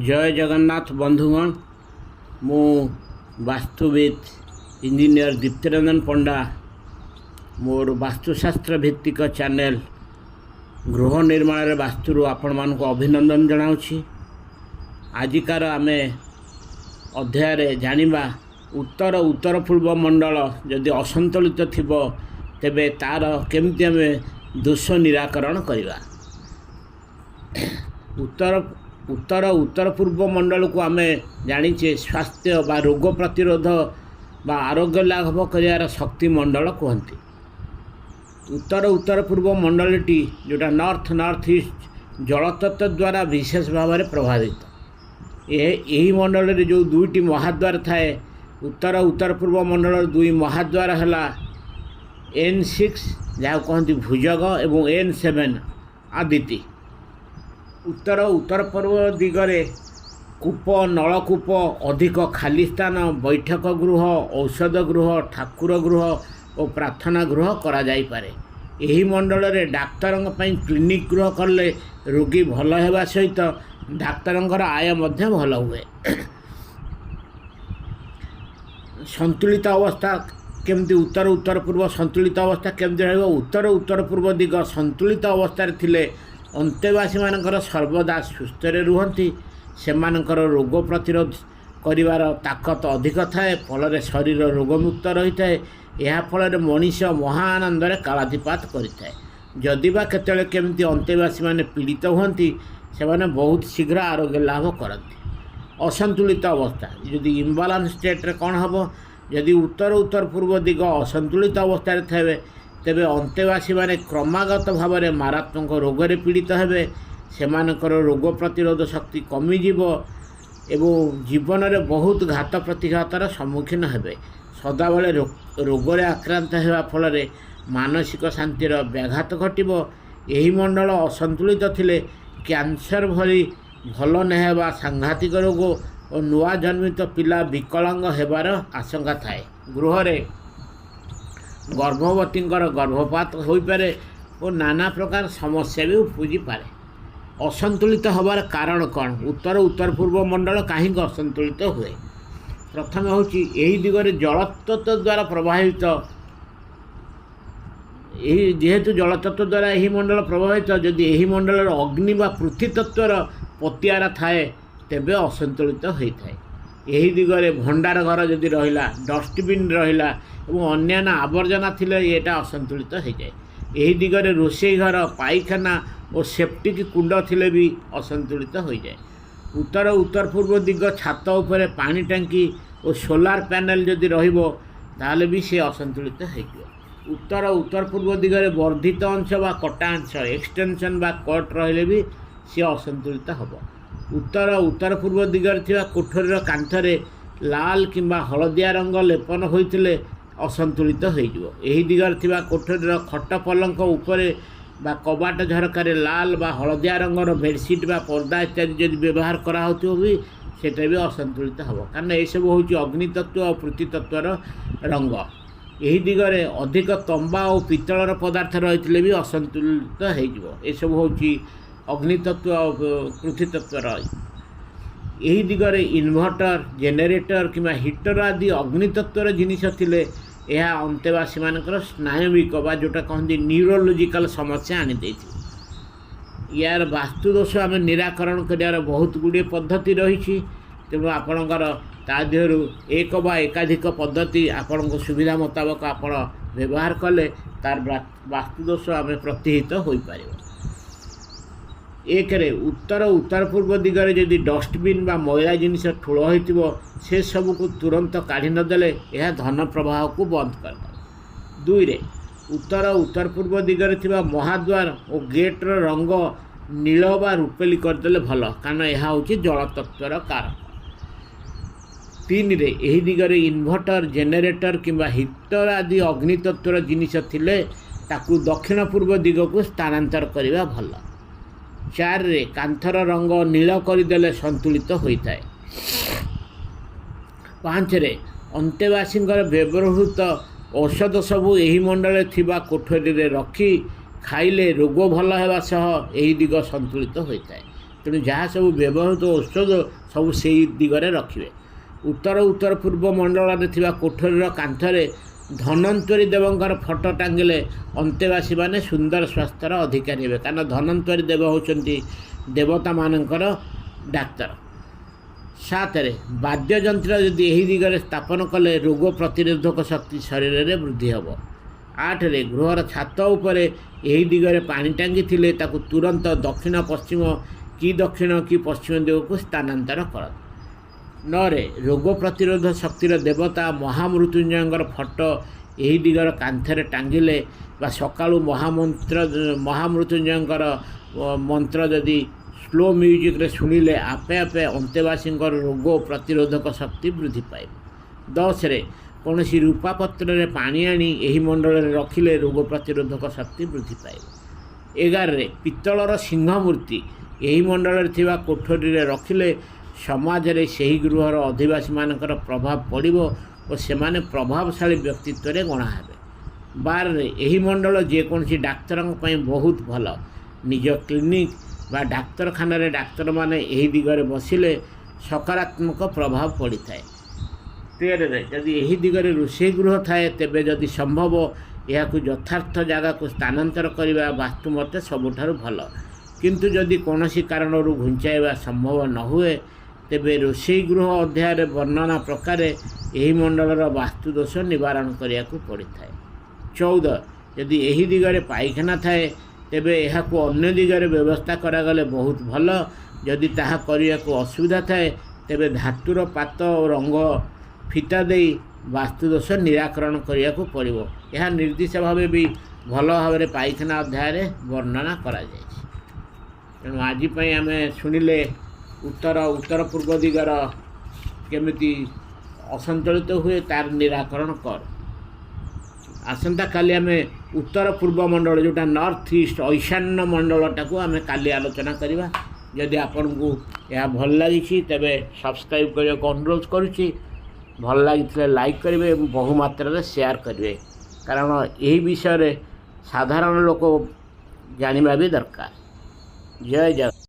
जय जगन्नाथ बंधुगण मु वास्तुविद इंजीनियर दीप्तिरंजन पंडा मोर वास्तुशास्त्र भित्तिक चैनल गृह निर्माण वास्तु आपण मानक अभिनंदन जनाऊँगी। आजिकार आमे अध्याय जानिबा उत्तर उत्तर पूर्व मंडल जदि असंतुलित थिबो तेबे तार केमती आमे दोष निराकरण करिबा। उत्तर उत्तर पूर्व मंडल को आमे जानिचे स्वास्थ्य बा रोग प्रतिरोध बा आरोग्य लाभ करियार शक्ति मंडल कहती। उत्तर उत्तर पूर्व मंडलटी जोटा नॉर्थ नॉर्थ ईस्ट जलतत्व द्वारा विशेष भाव में प्रभावित। यही मंडल रे जो दुईटी महाद्वार थाए उत्तर उत्तर पूर्व मंडल दुई महाद्वार है N6 जहाँ कहती भुजग एवं N7 आदिति। उत्तर उत्तर पूर्व दिगरे कूप नलकूप अधिक खाली स्थान बैठक गृह औषध गृह ठाकुर गृह और प्रार्थना गृह करा जाई पारे। यही मंडल रे डाक्तरों क्लिनिक गृह कले रोगी भल होगा सहित डाक्तरों आय मध्य भल हुए। संतुलित अवस्था केमती उत्तर उत्तर पूर्व संतुलित अवस्था केमती रहिबो। उत्तर उत्तर पूर्व दिग संतुलित अवस्था थिले अंतेवासी मानकर सर्वदा सुस्थ रुहंती। सेमानकर रोग प्रतिरोध करिवार ताकत अधिक थाए फल शरीर रोगमुक्त रही थाए। यह फल मनीष महाआनंदरे कालाधिपात करिथाए। जदिबा केतले केमती अंतेवासी माने पीड़ित हुंती सेमाने बहुत शीघ्र आरोग्य लाभ करती। असंतुलित अवस्था यदि इम्बालांस स्टेट रे कौन हम यदि उत्तर उत्तर पूर्व दिग असंतुलित अवस्था थे तेबे अंतेवासी माने क्रमागत भाव में मारात्मक रोगरे पीड़ित हेबे। सेमानकर रोग प्रतिरोध शक्ति कमिजिव एवं जीवन में बहुत घात प्रतिघातर सम्मुखीन हेबे। सदाबले रोगरे आक्रांत होगा फल मानसिक शांतिर व्याघात घटिबो। यही मंडल असंतुलित थिले कैंसर भली भल नहेबा सांघातिक रोग और नुआ जन्मित पिला विकलांग हेबार आशंका थाए। गृह गर्भवती गर्भपात हो पारे और नाना प्रकार समस्या भी उपजी पारे। असंतुलित हबार कारण कौन? उत्तर उत्तर पूर्व मंडल कहीं असंतुलित हुए? प्रथम हूँ यही दिगरे जलतत्व द्वारा प्रभावित। यही जेहेतु जलतत्व द्वारा यही मंडल प्रभावित जदि यही मंडल अग्नि व पृथ्वी तत्वर पतियारा थाए तेबे असंतुलित होता है। यही दिगरे भंडार घर जदि रहिला डस्टबिन रहिला एवं अन्यान्य आवर्जना थिले एटा असंतुलित हो जाए। यही दिगरे रोषे घर पाइखाना और सेप्टिक कुंड थिले भी असंतुलित हो जाए। उत्तर उत्तर पूर्व दिग छात उपरे पानी टांकी और सोलार पैनल जदि रहिबो ताले भी से असंतुलित हो। उत्तर उत्तर पूर्व दिगरे वर्धित अंश बा कटा अंश एक्सटेंशन बा कट रहिले भी से असंतुलित हम। उत्तर उत्तर पूर्व दिगरे थिबा कोठरीर कांथरे लाल किंबा हलदिया रंग लेपन होइतिले असंतुलित होइजिवो। एही दिगरे थिबा कोठरीर खट पलंक उपरे बा कबाट झरकार लाल बा हलदिया रंगर बेडसीट बा पर्दा इत्यादि जदि व्यवहार करा होथिबो भी सेटा भी असंतुलित हम। कारण ये सब हूँ अग्नितत्व और पृथ्वी तत्वर रंग। यही दिगरे अधिक तंबा और पितलर पदार्थ रही भी असंतुलित हो सब हूँ अग्नितत्व और पृथ्वी तत्व यही दिगरे इन्वर्टर जेनेरेटर किंवा हिटर आदि अग्नितत्वर जिनिस थिले यह अंतेवासी मानकर स्नायविक बा जोटा कहते न्यूरोलोजिकल समस्या आनी देती। यार वास्तुदोष आम निराकरण कर बहुत गुड़े पद्धति रही। तेणु आपणकर ता देहरु एक बा एकाधिक पद्धति आपण सुविधा मुताबक आपण व्यवहार कले तार वास्तुदोष आम प्रतिहित हो पार। एक उत्तर उत्तर पूर्व दिगरे जदि डस्टबिन बा मैला जिनिस ठूल हो से सब को तुरंत काढ़ी नदेले यह धन प्रवाह को बंद कर। दुई उत्तर उत्तर पूर्व दिगरे थिबा महाद्वार और गेट्र रंग नील बा रूपेली करदेले भल कारण यह हूँ जलतत्वर कारण। तीन यही दिगरे इन्वर्टर जेनेरेटर किंबा हिटर आदि अग्नितत्वर जिनिस थिले ताकू दक्षिण पूर्व दिग को स्थानांतर करवा भल। चार कांथर रंग नील करदेले संतुलित होता है। पाँच अंतेवासी व्यवहृत औषध सबू यही मंडल थिबा कोठरी रे रखी खाइले रोग भल होगा सह यही दिग संतुलित होता है। ତେଣୁ ଯାହା ସବୁ ବ୍ୟବହୃତ ଔଷଧ ସବୁ ସେଇ ଦିଗରେ ରଖିବେ। ଉତ୍ତର ପୂର୍ବ ମଣ୍ଡଳରେ ଥିବା କୋଠରୀର କାନ୍ଥରେ ଧନ୍ୱନ୍ତରୀ ଦେବଙ୍କର ଫଟୋ ଟାଙ୍ଗିଲେ ଅନ୍ତେବାସୀମାନେ ସୁନ୍ଦର ସ୍ୱାସ୍ଥ୍ୟର ଅଧିକାରୀ ହେବେ, କାରଣ ଧନ୍ୱନ୍ତରୀ ଦେବ ହେଉଛନ୍ତି ଦେବତାମାନଙ୍କର ଡାକ୍ତର। 7 ବାଦ୍ୟଯନ୍ତ୍ର ଯଦି ଏହି ଦିଗରେ ସ୍ଥାପନ କଲେ ରୋଗ ପ୍ରତିରୋଧକ ଶକ୍ତି ଶରୀରରେ ବୃଦ୍ଧି ହେବ। 8 ଗୃହର ଛାତ ଉପରେ ଏହି ଦିଗରେ ପାଣି ଟାଙ୍ଗିଥିଲେ ତାକୁ ତୁରନ୍ତ ଦକ୍ଷିଣ ପଶ୍ଚିମ କି ଦକ୍ଷିଣ କି ପଶ୍ଚିମ ଦିଗକୁ ସ୍ଥାନାନ୍ତର କରନ୍ତି। 9 ରୋଗ ପ୍ରତିରୋଧ ଶକ୍ତିର ଦେବତା ମହାମୃତ୍ୟୁଞ୍ଜୟଙ୍କର ଫଟୋ ଏହି ଦିଗର କାନ୍ଥରେ ଟାଙ୍ଗିଲେ ବା ସକାଳୁ ମହାମୃତ୍ୟୁଞ୍ଜୟଙ୍କର ମନ୍ତ୍ର ଯଦି ସ୍ଲୋ ମ୍ୟୁଜିକ୍ରେ ଶୁଣିଲେ ଆପେ ଆପେ ଅନ୍ତେବାସୀଙ୍କର ରୋଗ ପ୍ରତିରୋଧକ ଶକ୍ତି ବୃଦ୍ଧି ପାଇବ। 10 କୌଣସି ରୂପା ପତ୍ରରେ ପାଣି ଆଣି ଏହି ମଣ୍ଡଳରେ ରଖିଲେ ରୋଗ ପ୍ରତିରୋଧକ ଶକ୍ତି ବୃଦ୍ଧି ପାଇବ। 11 ପିତ୍ତଳର ସିଂହ ମୂର୍ତ୍ତି ଏହି ମଣ୍ଡଳରେ ଥିବା କୋଠରୀରେ ରଖିଲେ ସମାଜରେ ସେହି ଗୃହର ଅଧିବାସୀମାନଙ୍କର ପ୍ରଭାବ ପଡ଼ିବ ଓ ସେମାନେ ପ୍ରଭାବଶାଳୀ ବ୍ୟକ୍ତିତ୍ୱରେ ଗଣା ହେବେ। 12 ଏହି ମଣ୍ଡଳ ଯେକୌଣସି ଡାକ୍ତରଙ୍କ ପାଇଁ ବହୁତ ଭଲ। ନିଜ କ୍ଲିନିକ୍ ବା ଡାକ୍ତରଖାନାରେ ଡାକ୍ତରମାନେ ଏହି ଦିଗରେ ବସିଲେ ସକାରାତ୍ମକ ପ୍ରଭାବ ପଡ଼ିଥାଏ। 13 ଯଦି ଏହି ଦିଗରେ ରୋଷେଇ ଗୃହ ଥାଏ ତେବେ ଯଦି ସମ୍ଭବ ଏହାକୁ ଯଥାର୍ଥ ଜାଗାକୁ ସ୍ଥାନାନ୍ତର କରିବା ବାସ୍ତୁ ମତେ ସବୁଠାରୁ ଭଲ, କିନ୍ତୁ ଯଦି କୌଣସି କାରଣରୁ ଘୁଞ୍ଚାଇବା ସମ୍ଭବ ନ ହୁଏ ତେବେ ରୋଷେଇ ଗୃହ ଅଧ୍ୟାୟରେ ବର୍ଣ୍ଣନା ପ୍ରକାରେ ଏହି ମଣ୍ଡଳର ବାସ୍ତୁ ଦୋଷ ନିବାରଣ କରିବାକୁ ପଡ଼ିଥାଏ। 14 ଯଦି ଏହି ଦିଗରେ ପାଇଖାନା ଥାଏ ତେବେ ଏହାକୁ ଅନ୍ୟ ଦିଗରେ ବ୍ୟବସ୍ଥା କରାଗଲେ ବହୁତ ଭଲ। ଯଦି ତାହା କରିବାକୁ ଅସୁବିଧା ଥାଏ ତେବେ ଧାତୁର ପାତ ଓ ରଙ୍ଗ ଫିତା ଦେଇ ବାସ୍ତୁଦୋଷ ନିରାକରଣ କରିବାକୁ ପଡ଼ିବ। ଏହା ନିର୍ଦ୍ଦିଷ୍ଟ ଭାବେ ବି ଭଲ ଭାବରେ ପାଇଖାନା ଅଧ୍ୟାୟରେ ବର୍ଣ୍ଣନା କରାଯାଇଛି। ତେଣୁ ଆଜି ପାଇଁ ଆମେ ଶୁଣିଲେ ଉତ୍ତର ପୂର୍ବ ଦିଗର କେମିତି ଅସନ୍ତୁଳିତ ହୁଏ ତାର ନିରାକରଣ କର। ଆସନ୍ତାକାଲି ଆମେ ଉତ୍ତର ପୂର୍ବ ମଣ୍ଡଳ ଯେଉଁଟା ନର୍ଥ ଇଷ୍ଟ ଈଶାନ୍ୟ ମଣ୍ଡଳଟାକୁ ଆମେ କାଲି ଆଲୋଚନା କରିବା। ଯଦି ଆପଣଙ୍କୁ ଏହା ଭଲ ଲାଗିଛି ତେବେ ସବସ୍କ୍ରାଇବ୍ କରିବାକୁ ଅନୁରୋଧ କରୁଛି। ଭଲ ଲାଗିଥିଲେ ଲାଇକ୍ କରିବେ ଏବଂ ବହୁ ମାତ୍ରାରେ ସେୟାର କରିବେ, କାରଣ ଏହି ବିଷୟରେ ସାଧାରଣ ଲୋକ ଜାଣିବା ବି ଦରକାର। ଜୟ ଜଗନ୍ନାଥ।